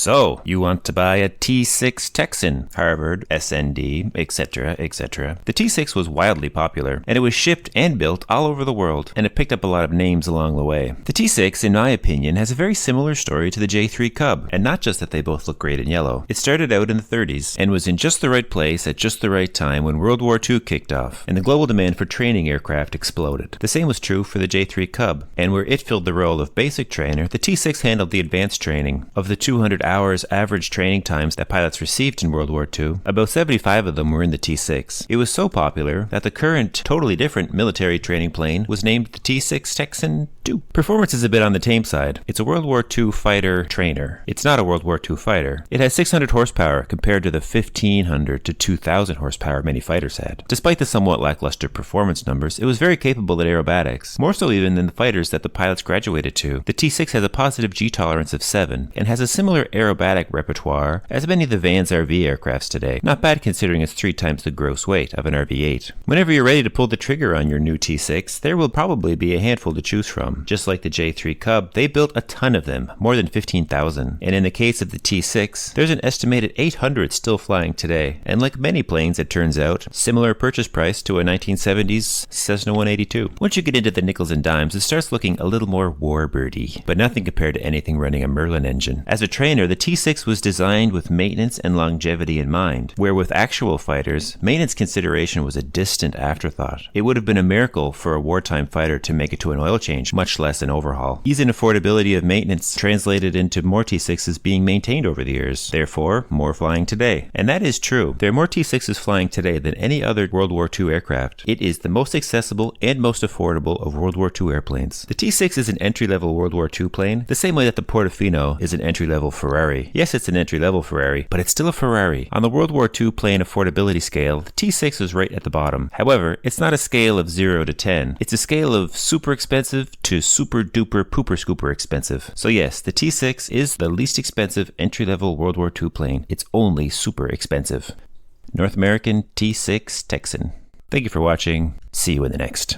So, you want to buy a T6 Texan, Harvard, SND, etc., etc. The T6 was wildly popular, and it was shipped and built all over the world, and it picked up a lot of names along the way. The T6, in my opinion, has a very similar story to the J3 Cub, and not just that they both look great in yellow. It started out in the 30s, and was in just the right place at just the right time when World War II kicked off, and the global demand for training aircraft exploded. The same was true for the J3 Cub, and where it filled the role of basic trainer, the T6 handled the advanced training. Of the 200 hours average training times that pilots received in World War II, about 75 of them were in the T6. It was so popular that the current, totally different military training plane was named the T6 Texan II. Performance is a bit on the tame side. It's a World War II fighter trainer. It's not a World War II fighter. It has 600 horsepower compared to the 1,500 to 2,000 horsepower many fighters had. Despite the somewhat lackluster performance numbers, it was very capable at aerobatics, more so even than the fighters that the pilots graduated to. The T6 has a positive G tolerance of 7 and has a similar aerobatic repertoire as many of the Van's RV aircrafts today. Not bad considering it's 3 times the gross weight of an RV-8. Whenever you're ready to pull the trigger on your new T6, there will probably be a handful to choose from. Just like the J3 Cub, they built a ton of them, more than 15,000. And in the case of the T6, there's an estimated 800 still flying today. And like many planes, it turns out, similar purchase price to a 1970s Cessna 182. Once you get into the nickels and dimes, it starts looking a little more warbirdy, but nothing compared to anything running a Merlin engine. As a trainer, the T6 was designed with maintenance and longevity in mind, where with actual fighters, maintenance consideration was a distant afterthought. It would have been a miracle for a wartime fighter to make it to an oil change, much less an overhaul. Ease and affordability of maintenance translated into more T6s being maintained over the years, therefore more flying today. And that is true. There are more T6s flying today than any other World War II aircraft. It is the most accessible and most affordable of World War II airplanes. The T6 is an entry-level World War II plane, the same way that the Portofino is an entry-level Ferrari. Yes, it's an entry-level Ferrari, but it's still a Ferrari. On the World War II plane affordability scale, the T6 is right at the bottom. However, it's not a scale of 0 to 10. It's a scale of super expensive to super duper pooper scooper expensive. So yes, the T6 is the least expensive entry-level World War II plane. It's only super expensive. North American T6 Texan. Thank you for watching. See you in the next.